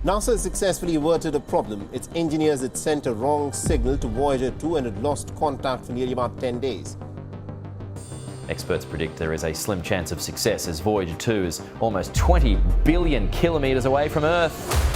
NASA has successfully averted a problem. Its engineers had sent a wrong signal to Voyager 2 and had lost contact for nearly about 10 days. Experts predict there is a slim chance of success as Voyager 2 is almost 20 billion kilometres away from Earth.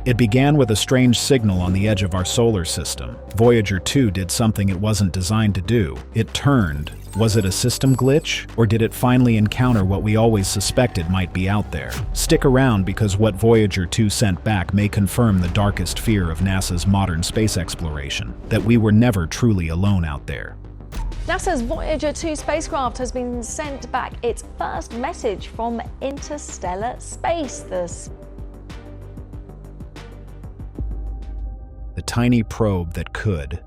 It began with a strange signal on the edge of our solar system. Voyager 2 did something it wasn't designed to do. It turned. Was it a system glitch? Or did it finally encounter what we always suspected might be out there? Stick around because what Voyager 2 sent back may confirm the darkest fear of NASA's modern space exploration, that we were never truly alone out there. NASA's Voyager 2 spacecraft has been sent back its first message from interstellar space. The tiny probe that could.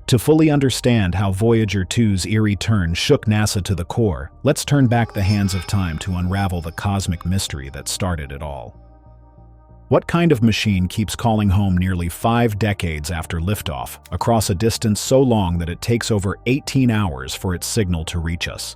To fully understand how Voyager 2's eerie turn shook NASA to the core, let's turn back the hands of time to unravel the cosmic mystery that started it all. What kind of machine keeps calling home nearly 5 decades after liftoff, across a distance so long that it takes over 18 hours for its signal to reach us?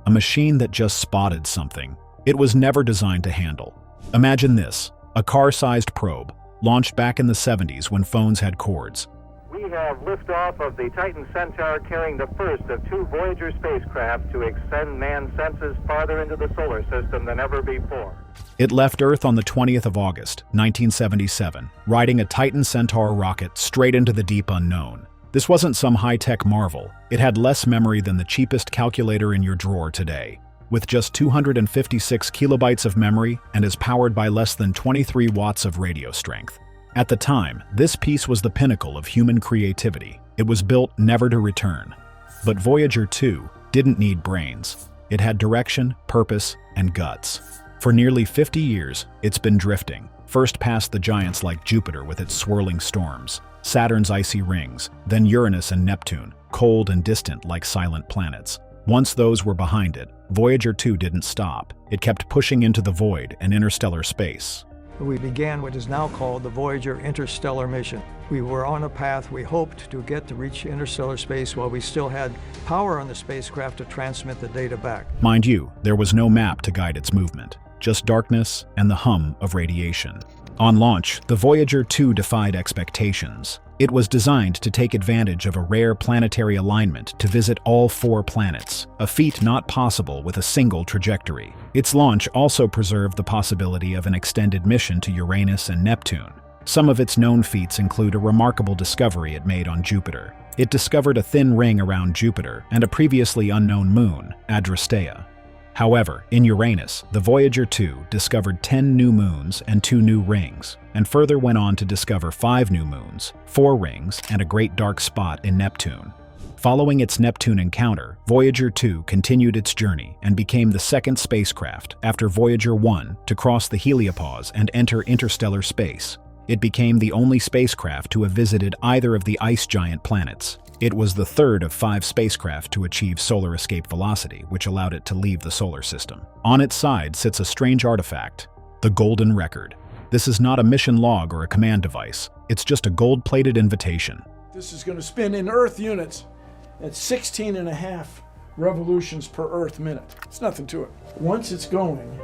A machine that just spotted something it was never designed to handle. Imagine this, a car-sized probe, launched back in the 70s when phones had cords. We have liftoff of the Titan Centaur carrying the first of 2 Voyager spacecraft to extend man's senses farther into the solar system than ever before. It left Earth on the 20th of August, 1977, riding a Titan Centaur rocket straight into the deep unknown. This wasn't some high-tech marvel. It had less memory than the cheapest calculator in your drawer today. With just 256 kilobytes of memory and is powered by less than 23 watts of radio strength. At the time, this piece was the pinnacle of human creativity. It was built never to return. But Voyager 2 didn't need brains. It had direction, purpose, and guts. For nearly 50 years, it's been drifting, first past the giants like Jupiter with its swirling storms, Saturn's icy rings, then Uranus and Neptune, cold and distant like silent planets. Once those were behind it, Voyager 2 didn't stop. It kept pushing into the void and interstellar space. We began what is now called the Voyager interstellar mission. We were on a path we hoped to get to reach interstellar space while we still had power on the spacecraft to transmit the data back. Mind you, there was no map to guide its movement, just darkness and the hum of radiation. On launch, the Voyager 2 defied expectations. It was designed to take advantage of a rare planetary alignment to visit all 4 planets, a feat not possible with a single trajectory. Its launch also preserved the possibility of an extended mission to Uranus and Neptune. Some of its known feats include a remarkable discovery it made on Jupiter. It discovered a thin ring around Jupiter and a previously unknown moon, Adrastea. However, in Uranus, the Voyager 2 discovered 10 new moons and 2 new rings, and further went on to discover 5 new moons, 4 rings, and a great dark spot in Neptune. Following its Neptune encounter, Voyager 2 continued its journey and became the second spacecraft, after Voyager 1, to cross the heliopause and enter interstellar space. It became the only spacecraft to have visited either of the ice giant planets. It was the third of 5 spacecraft to achieve solar escape velocity, which allowed it to leave the solar system. On its side sits a strange artifact, the Golden Record. This is not a mission log or a command device. It's just a gold-plated invitation. This is going to spin in Earth units at 16.5 revolutions per Earth minute. It's nothing to it. Once it's going,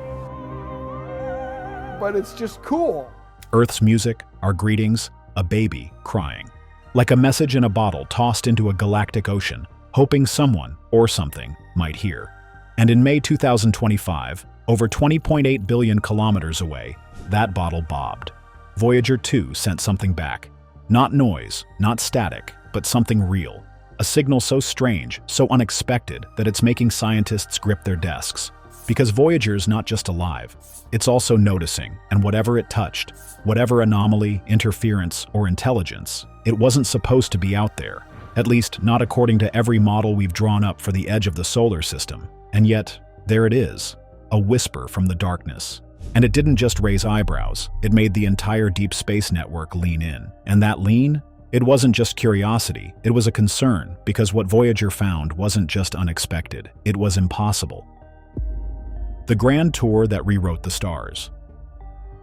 but it's just cool. Earth's music, our greetings, a baby crying. Like a message in a bottle tossed into a galactic ocean, hoping someone, or something, might hear. And in May 2025, over 20.8 billion kilometers away, that bottle bobbed. Voyager 2 sent something back. Not noise, not static, but something real. A signal so strange, so unexpected, that it's making scientists grip their desks. Because Voyager's not just alive, it's also noticing, and whatever it touched, whatever anomaly, interference, or intelligence, it wasn't supposed to be out there. At least, not according to every model we've drawn up for the edge of the solar system. And yet, there it is, a whisper from the darkness. And it didn't just raise eyebrows, it made the entire deep space network lean in. And that lean? It wasn't just curiosity, it was a concern, because what Voyager found wasn't just unexpected, it was impossible. The grand tour that rewrote the stars.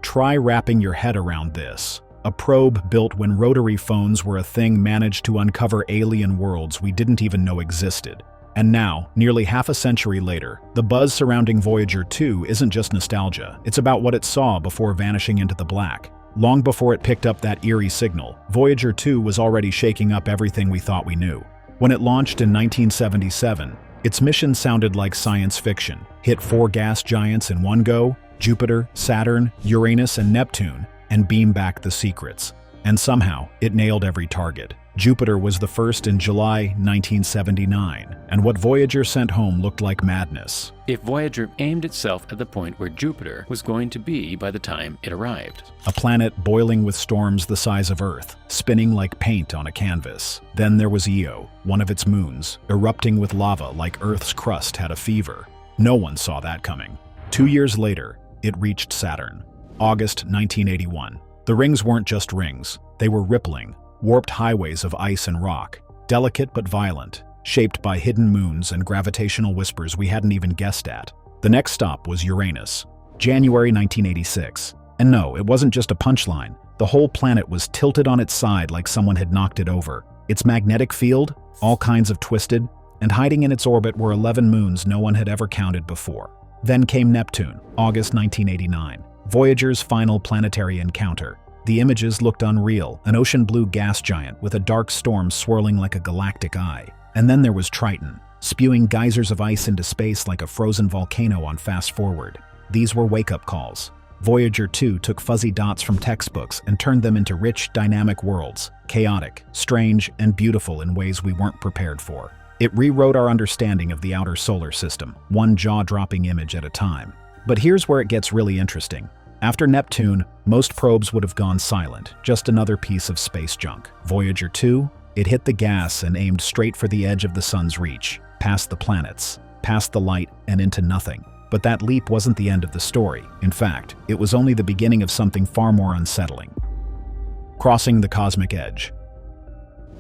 Try wrapping your head around this. a probe built when rotary phones were a thing managed to uncover alien worlds we didn't even know existed. And now, nearly half a century later, the buzz surrounding Voyager 2 isn't just nostalgia, it's about what it saw before vanishing into the black. Long before it picked up that eerie signal, Voyager 2 was already shaking up everything we thought we knew. When it launched in 1977, its mission sounded like science fiction. Hit 4 gas giants in one go, Jupiter, Saturn, Uranus, and Neptune, and beam back the secrets. And somehow, it nailed every target. Jupiter was the first in July 1979, and what Voyager sent home looked like madness. If Voyager aimed itself at the point where Jupiter was going to be by the time it arrived. A planet boiling with storms the size of Earth, spinning like paint on a canvas. Then there was Io, one of its moons, erupting with lava like Earth's crust had a fever. No one saw that coming. 2 years later, it reached Saturn. August 1981. The rings weren't just rings, they were rippling, warped highways of ice and rock, delicate but violent, shaped by hidden moons and gravitational whispers we hadn't even guessed at. The next stop was Uranus, January 1986. And no, it wasn't just a punchline. The whole planet was tilted on its side like someone had knocked it over. Its magnetic field, all kinds of twisted, and hiding in its orbit were 11 moons no one had ever counted before. Then came Neptune, August 1989, Voyager's final planetary encounter. The images looked unreal, an ocean blue gas giant with a dark storm swirling like a galactic eye. And then there was Triton, spewing geysers of ice into space like a frozen volcano on fast forward. These were wake-up calls. Voyager 2 took fuzzy dots from textbooks and turned them into rich, dynamic worlds, chaotic, strange, and beautiful in ways we weren't prepared for. It rewrote our understanding of the outer solar system, one jaw-dropping image at a time. But here's where it gets really interesting. After Neptune, most probes would have gone silent, just another piece of space junk. Voyager 2, it hit the gas and aimed straight for the edge of the sun's reach, past the planets, past the light, and into nothing. But that leap wasn't the end of the story. In fact, it was only the beginning of something far more unsettling. Crossing the cosmic edge.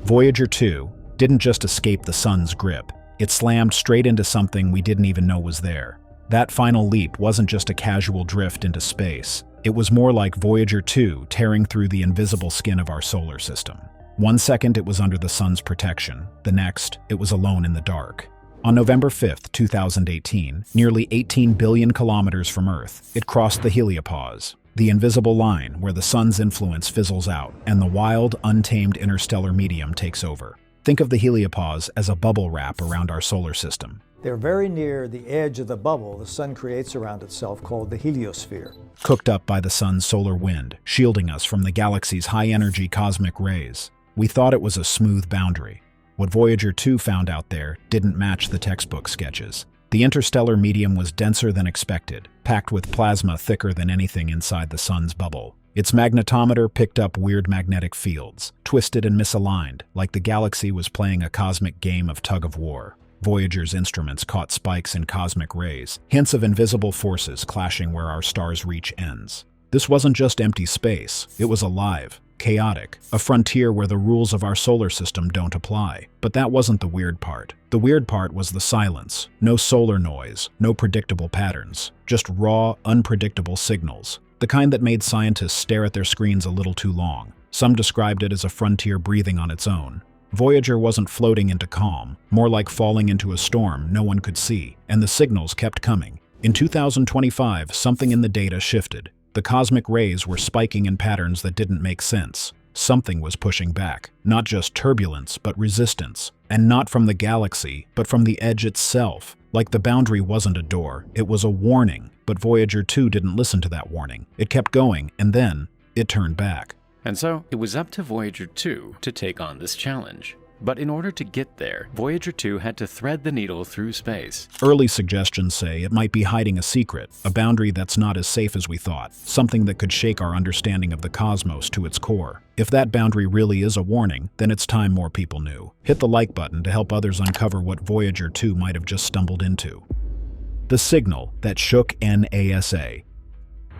Voyager 2 didn't just escape the sun's grip. It slammed straight into something we didn't even know was there. That final leap wasn't just a casual drift into space. It was more like Voyager 2 tearing through the invisible skin of our solar system. 1 second it was under the sun's protection. The next, it was alone in the dark. On November 5, 2018, nearly 18 billion kilometers from Earth, it crossed the heliopause, the invisible line where the sun's influence fizzles out and the wild, untamed interstellar medium takes over. Think of the heliopause as a bubble wrap around our solar system. They're very near the edge of the bubble the sun creates around itself called the heliosphere. Cooked up by the sun's solar wind, shielding us from the galaxy's high-energy cosmic rays. We thought it was a smooth boundary. What Voyager 2 found out there didn't match the textbook sketches. The interstellar medium was denser than expected, packed with plasma thicker than anything inside the sun's bubble. Its magnetometer picked up weird magnetic fields, twisted and misaligned, like the galaxy was playing a cosmic game of tug-of-war. Voyager's instruments caught spikes in cosmic rays, hints of invisible forces clashing where our star's reach ends. This wasn't just empty space, it was alive, chaotic, a frontier where the rules of our solar system don't apply. But that wasn't the weird part. The weird part was the silence. No solar noise, no predictable patterns, just raw, unpredictable signals. The kind that made scientists stare at their screens a little too long. Some described it as a frontier breathing on its own. Voyager wasn't floating into calm, more like falling into a storm no one could see, and the signals kept coming. In 2025, something in the data shifted. The cosmic rays were spiking in patterns that didn't make sense. Something was pushing back, not just turbulence, but resistance. And not from the galaxy, but from the edge itself. Like the boundary wasn't a door, it was a warning. But Voyager 2 didn't listen to that warning. It kept going, and then it turned back. And so, it was up to Voyager 2 to take on this challenge. But in order to get there, Voyager 2 had to thread the needle through space. Early suggestions say it might be hiding a secret, a boundary that's not as safe as we thought, something that could shake our understanding of the cosmos to its core. If that boundary really is a warning, then it's time more people knew. Hit the like button to help others uncover what Voyager 2 might have just stumbled into. The signal that shook NASA.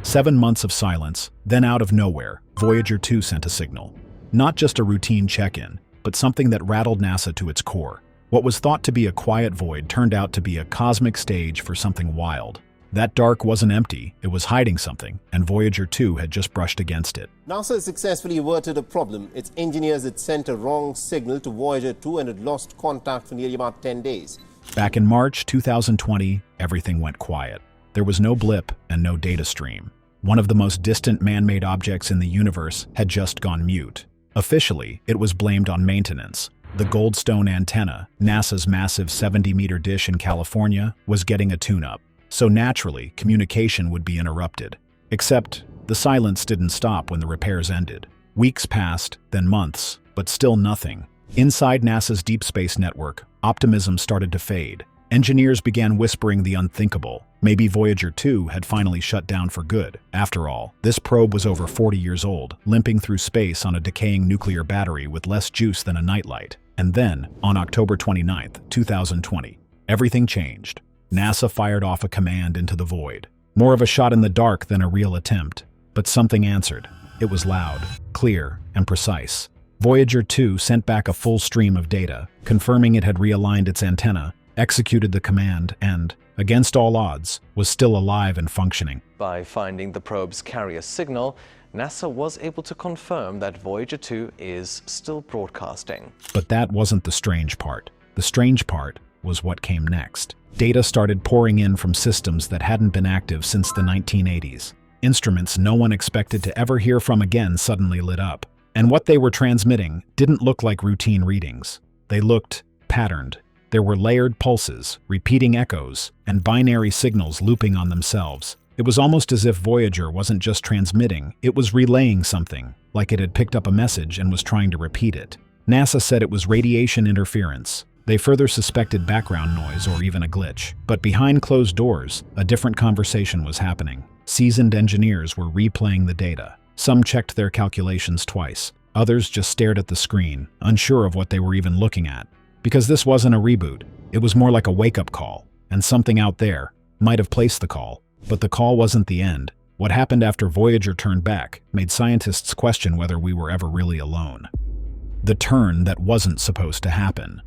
7 months of silence, then out of nowhere, Voyager 2 sent a signal. Not just a routine check-in, but something that rattled NASA to its core. What was thought to be a quiet void turned out to be a cosmic stage for something wild. That dark wasn't empty, it was hiding something, and Voyager 2 had just brushed against it. NASA successfully averted a problem. Its engineers had sent a wrong signal to Voyager 2 and had lost contact for nearly about 10 days. Back in March 2020, everything went quiet. There was no blip and no data stream. One of the most distant man-made objects in the universe had just gone mute. Officially, it was blamed on maintenance. The Goldstone antenna, NASA's massive 70-meter dish in California, was getting a tune-up. So naturally, communication would be interrupted. Except, the silence didn't stop when the repairs ended. Weeks passed, then months, but still nothing. Inside NASA's Deep Space Network, optimism started to fade. Engineers began whispering the unthinkable. Maybe Voyager 2 had finally shut down for good. After all, this probe was over 40 years old, limping through space on a decaying nuclear battery with less juice than a nightlight. And then, on October 29, 2020, everything changed. NASA fired off a command into the void. More of a shot in the dark than a real attempt. But something answered. It was loud, clear, and precise. Voyager 2 sent back a full stream of data, confirming it had realigned its antenna, executed the command, and, against all odds, was still alive and functioning. By finding the probe's carrier signal, NASA was able to confirm that Voyager 2 is still broadcasting. But that wasn't the strange part. The strange part was what came next. Data started pouring in from systems that hadn't been active since the 1980s. Instruments no one expected to ever hear from again suddenly lit up. And what they were transmitting didn't look like routine readings. They looked patterned. There were layered pulses, repeating echoes, and binary signals looping on themselves. It was almost as if Voyager wasn't just transmitting, it was relaying something, like it had picked up a message and was trying to repeat it. NASA said it was radiation interference. They further suspected background noise or even a glitch. But behind closed doors, a different conversation was happening. Seasoned engineers were replaying the data. Some checked their calculations twice. Others just stared at the screen, unsure of what they were even looking at. Because this wasn't a reboot, it was more like a wake-up call, and something out there might have placed the call. But the call wasn't the end. What happened after Voyager turned back made scientists question whether we were ever really alone. The turn that wasn't supposed to happen.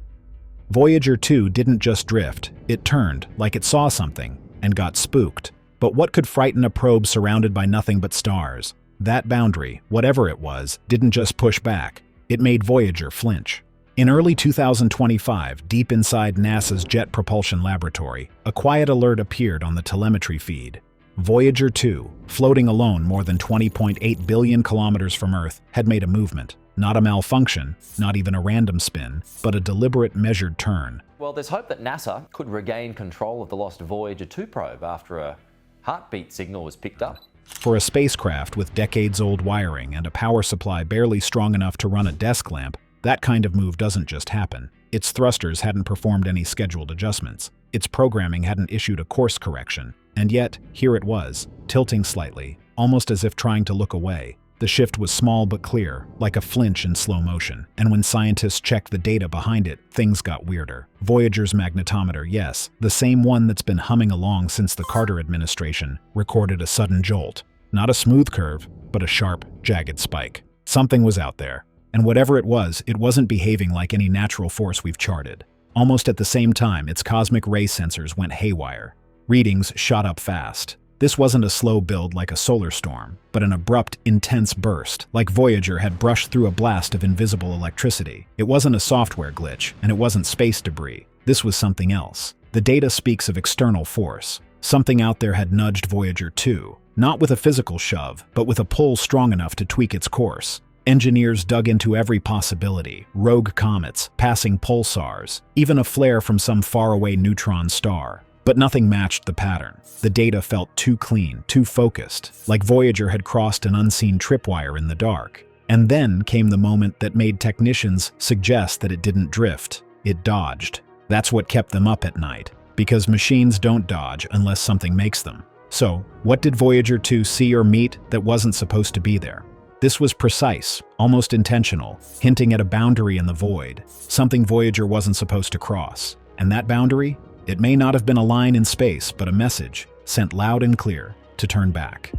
Voyager 2 didn't just drift, it turned, like it saw something, and got spooked. But what could frighten a probe surrounded by nothing but stars? That boundary, whatever it was, didn't just push back. It made Voyager flinch. In early 2025, deep inside NASA's Jet Propulsion Laboratory, a quiet alert appeared on the telemetry feed. Voyager 2, floating alone more than 20.8 billion kilometers from Earth, had made a movement. Not a malfunction, not even a random spin, but a deliberate, measured turn. Well, there's hope that NASA could regain control of the lost Voyager 2 probe after a heartbeat signal was picked up. For a spacecraft with decades-old wiring and a power supply barely strong enough to run a desk lamp, that kind of move doesn't just happen. Its thrusters hadn't performed any scheduled adjustments. Its programming hadn't issued a course correction. And yet, here it was, tilting slightly, almost as if trying to look away. The shift was small but clear, like a flinch in slow motion. And when scientists checked the data behind it, things got weirder. Voyager's magnetometer, yes, the same one that's been humming along since the Carter administration, recorded a sudden jolt. Not a smooth curve, but a sharp, jagged spike. Something was out there. And whatever it wasn't behaving like any natural force we've charted. Almost at the same time, its cosmic ray sensors went haywire. Readings shot up fast. This wasn't a slow build like a solar storm, but an abrupt, intense burst, like Voyager had brushed through a blast of invisible electricity. It wasn't a software glitch, and it wasn't space debris. This was something else. The data speaks of external force. Something out there had nudged Voyager 2, not with a physical shove, but with a pull strong enough to tweak its course. Engineers dug into every possibility: rogue comets, passing pulsars, even a flare from some faraway neutron star. But nothing matched the pattern. The data felt too clean, too focused, like Voyager had crossed an unseen tripwire in the dark. And then came the moment that made technicians suggest that it didn't drift. It dodged. That's what kept them up at night, because machines don't dodge unless something makes them. So, what did Voyager 2 see or meet that wasn't supposed to be there? This was precise, almost intentional, hinting at a boundary in the void, something Voyager wasn't supposed to cross. And that boundary? It may not have been a line in space, but a message, sent loud and clear, to turn back.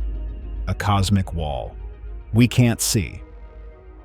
A cosmic wall. We can't see.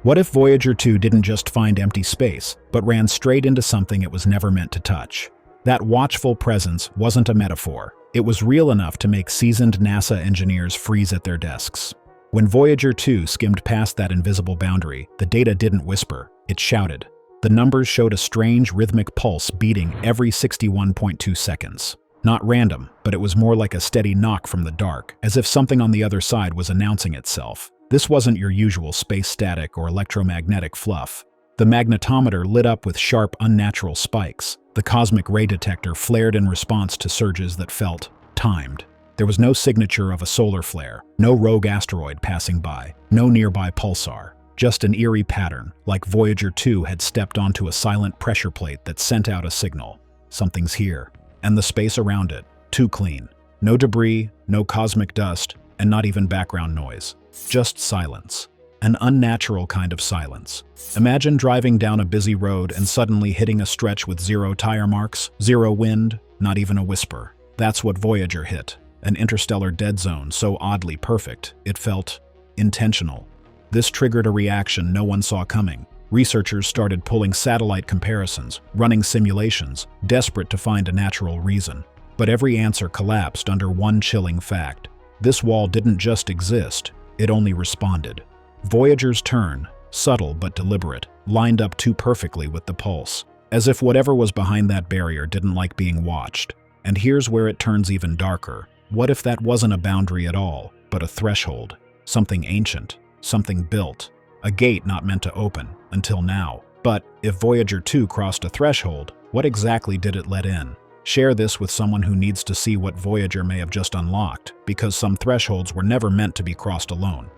What if Voyager 2 didn't just find empty space, but ran straight into something it was never meant to touch? That watchful presence wasn't a metaphor. It was real enough to make seasoned NASA engineers freeze at their desks. When Voyager 2 skimmed past that invisible boundary, the data didn't whisper, it shouted. The numbers showed a strange rhythmic pulse beating every 61.2 seconds. Not random, but it was more like a steady knock from the dark, as if something on the other side was announcing itself. This wasn't your usual space static or electromagnetic fluff. The magnetometer lit up with sharp, unnatural spikes. The cosmic ray detector flared in response to surges that felt timed. There was no signature of a solar flare, no rogue asteroid passing by, no nearby pulsar. Just an eerie pattern, like Voyager 2 had stepped onto a silent pressure plate that sent out a signal. Something's here. And the space around it, too clean. No debris, no cosmic dust, and not even background noise. Just silence. An unnatural kind of silence. Imagine driving down a busy road and suddenly hitting a stretch with 0 tire marks, 0 wind, not even a whisper. That's what Voyager hit. An interstellar dead zone so oddly perfect, it felt intentional. This triggered a reaction no one saw coming. Researchers started pulling satellite comparisons, running simulations, desperate to find a natural reason. But every answer collapsed under one chilling fact. This wall didn't just exist, it only responded. Voyager's turn, subtle but deliberate, lined up too perfectly with the pulse, as if whatever was behind that barrier didn't like being watched. And here's where it turns even darker. What if that wasn't a boundary at all, but a threshold? Something ancient, something built, a gate not meant to open, until now. But if Voyager 2 crossed a threshold, what exactly did it let in? Share this with someone who needs to see what Voyager may have just unlocked, because some thresholds were never meant to be crossed alone.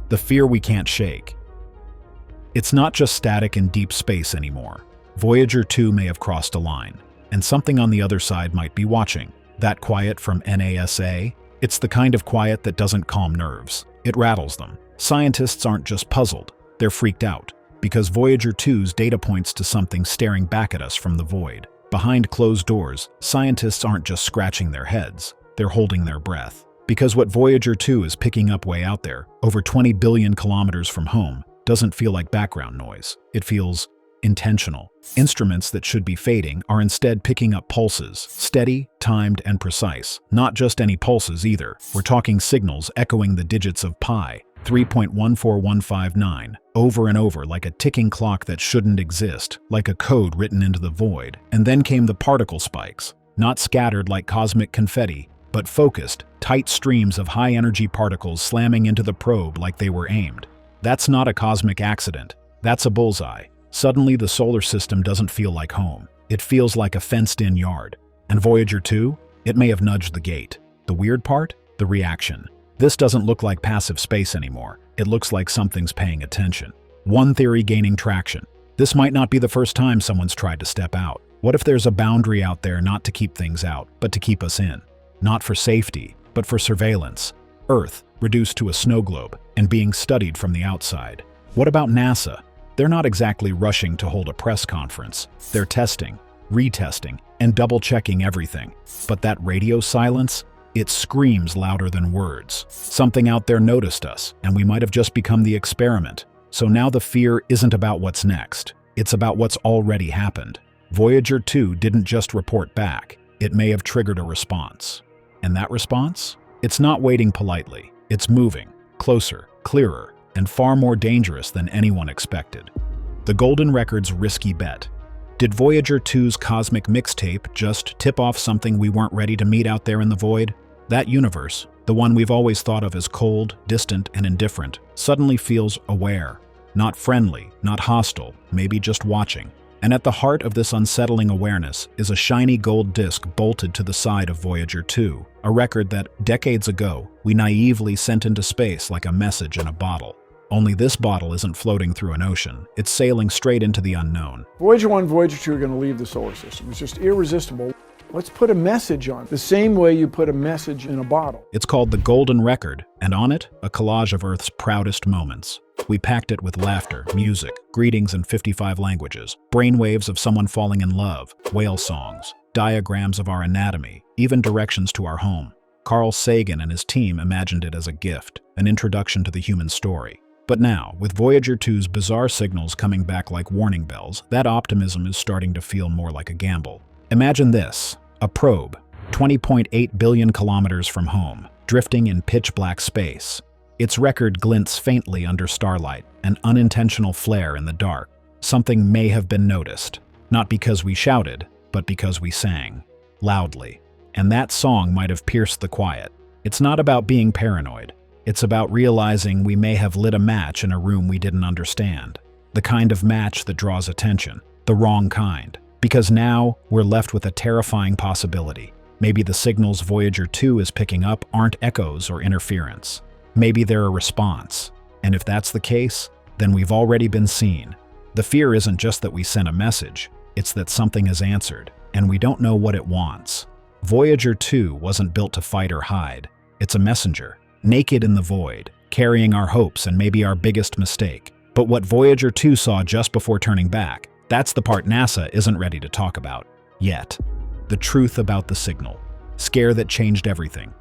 The fear we can't shake. It's not just static in deep space anymore. Voyager 2 may have crossed a line, and something on the other side might be watching. That quiet from NASA? It's the kind of quiet that doesn't calm nerves. It rattles them. Scientists aren't just puzzled, they're freaked out, because Voyager 2's data points to something staring back at us from the void. Behind closed doors, scientists aren't just scratching their heads, they're holding their breath. Because what Voyager 2 is picking up way out there, over 20 billion kilometers from home, doesn't feel like background noise. It feels intentional. Instruments that should be fading are instead picking up pulses, steady, timed, and precise. Not just any pulses either. We're talking signals echoing the digits of pi, 3.14159, over and over like a ticking clock that shouldn't exist, like a code written into the void. And then came the particle spikes, not scattered like cosmic confetti, but focused, tight streams of high-energy particles slamming into the probe like they were aimed. That's not a cosmic accident. That's a bullseye. Suddenly, the solar system doesn't feel like home. It feels like a fenced-in yard. And Voyager 2? It may have nudged the gate. The weird part? The reaction. This doesn't look like passive space anymore. It looks like something's paying attention. One theory gaining traction. This might not be the first time someone's tried to step out. What if there's a boundary out there not to keep things out, but to keep us in? Not for safety, but for surveillance. Earth, reduced to a snow globe, and being studied from the outside. What about NASA? They're not exactly rushing to hold a press conference. They're testing, retesting, and double-checking everything. But that radio silence? It screams louder than words. Something out there noticed us, and we might have just become the experiment. So now the fear isn't about what's next. It's about what's already happened. Voyager 2 didn't just report back. It may have triggered a response. And that response? It's not waiting politely. It's moving, closer, clearer, and far more dangerous than anyone expected. The Golden Record's risky bet. Did Voyager 2's cosmic mixtape just tip off something we weren't ready to meet out there in the void? That universe, the one we've always thought of as cold, distant, and indifferent, suddenly feels aware. Not friendly, not hostile, maybe just watching. And at the heart of this unsettling awareness is a shiny gold disc bolted to the side of Voyager 2, a record that, decades ago, we naively sent into space like a message in a bottle. Only this bottle isn't floating through an ocean. It's sailing straight into the unknown. Voyager 1 and Voyager 2 are going to leave the solar system. It's just irresistible. Let's put a message on it, the same way you put a message in a bottle. It's called the Golden Record, and on it, a collage of Earth's proudest moments. We packed it with laughter, music, greetings in 55 languages, brainwaves of someone falling in love, whale songs, diagrams of our anatomy, even directions to our home. Carl Sagan and his team imagined it as a gift, an introduction to the human story. But now, with Voyager 2's bizarre signals coming back like warning bells, that optimism is starting to feel more like a gamble. Imagine this, a probe, 20.8 billion kilometers from home, drifting in pitch-black space. Its record glints faintly under starlight, an unintentional flare in the dark. Something may have been noticed, not because we shouted, but because we sang, loudly. And that song might have pierced the quiet. It's not about being paranoid. It's about realizing we may have lit a match in a room we didn't understand. The kind of match that draws attention, the wrong kind. Because now, we're left with a terrifying possibility. Maybe the signals Voyager 2 is picking up aren't echoes or interference. Maybe they're a response. And if that's the case, then we've already been seen. The fear isn't just that we sent a message, it's that something is answered, and we don't know what it wants. Voyager 2 wasn't built to fight or hide. It's a messenger, naked in the void, carrying our hopes and maybe our biggest mistake. But what Voyager 2 saw just before turning back, that's the part NASA isn't ready to talk about yet. The truth about the signal. Scare that changed everything.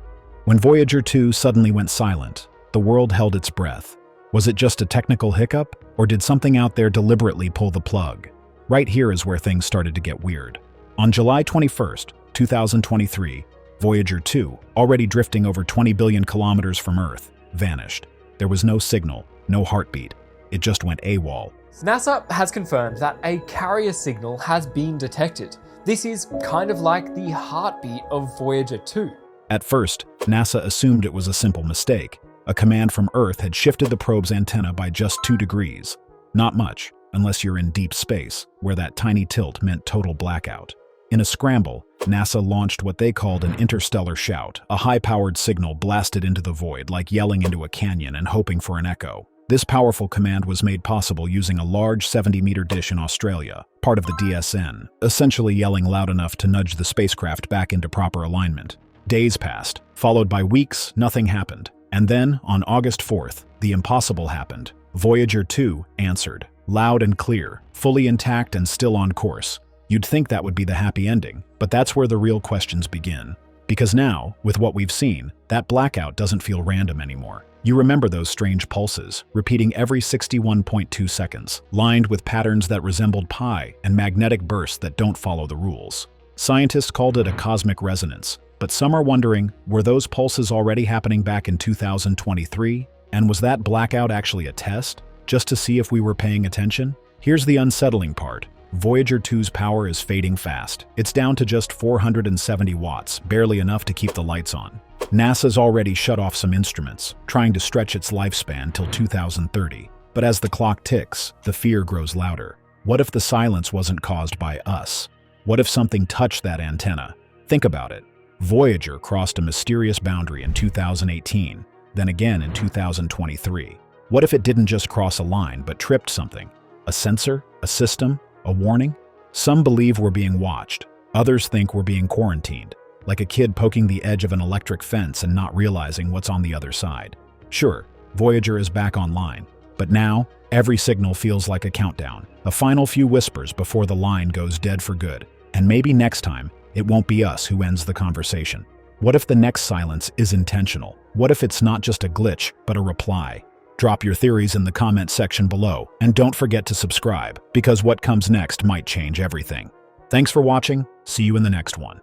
When Voyager 2 suddenly went silent, the world held its breath. Was it just a technical hiccup, or did something out there deliberately pull the plug? Right here is where things started to get weird. On July 21st, 2023, Voyager 2, already drifting over 20 billion kilometers from Earth, vanished. There was no signal, no heartbeat. It just went AWOL. NASA has confirmed that a carrier signal has been detected. This is kind of like the heartbeat of Voyager 2. At first, NASA assumed it was a simple mistake. A command from Earth had shifted the probe's antenna by just 2 degrees. Not much, unless you're in deep space, where that tiny tilt meant total blackout. In a scramble, NASA launched what they called an interstellar shout, a high-powered signal blasted into the void like yelling into a canyon and hoping for an echo. This powerful command was made possible using a large 70-meter dish in Australia, part of the DSN, essentially yelling loud enough to nudge the spacecraft back into proper alignment. Days passed, followed by weeks, nothing happened. And then, on August 4th, the impossible happened. Voyager 2 answered, loud and clear, fully intact and still on course. You'd think that would be the happy ending, but that's where the real questions begin. Because now, with what we've seen, that blackout doesn't feel random anymore. You remember those strange pulses, repeating every 61.2 seconds, lined with patterns that resembled pi and magnetic bursts that don't follow the rules. Scientists called it a cosmic resonance, but some are wondering, were those pulses already happening back in 2023? And was that blackout actually a test, just to see if we were paying attention? Here's the unsettling part. Voyager 2's power is fading fast. It's down to just 470 watts, barely enough to keep the lights on. NASA's already shut off some instruments, trying to stretch its lifespan till 2030. But as the clock ticks, the fear grows louder. What if the silence wasn't caused by us? What if something touched that antenna? Think about it. Voyager crossed a mysterious boundary in 2018, then again in 2023. What if it didn't just cross a line, but tripped something? A sensor? A system? A warning? Some believe we're being watched. Others think we're being quarantined, like a kid poking the edge of an electric fence and not realizing what's on the other side. Sure, Voyager is back online, but now, every signal feels like a countdown, a final few whispers before the line goes dead for good. And maybe next time, it won't be us who ends the conversation. What if the next silence is intentional? What if it's not just a glitch, but a reply? Drop your theories in the comment section below, and don't forget to subscribe, because what comes next might change everything. Thanks for watching. See you in the next one.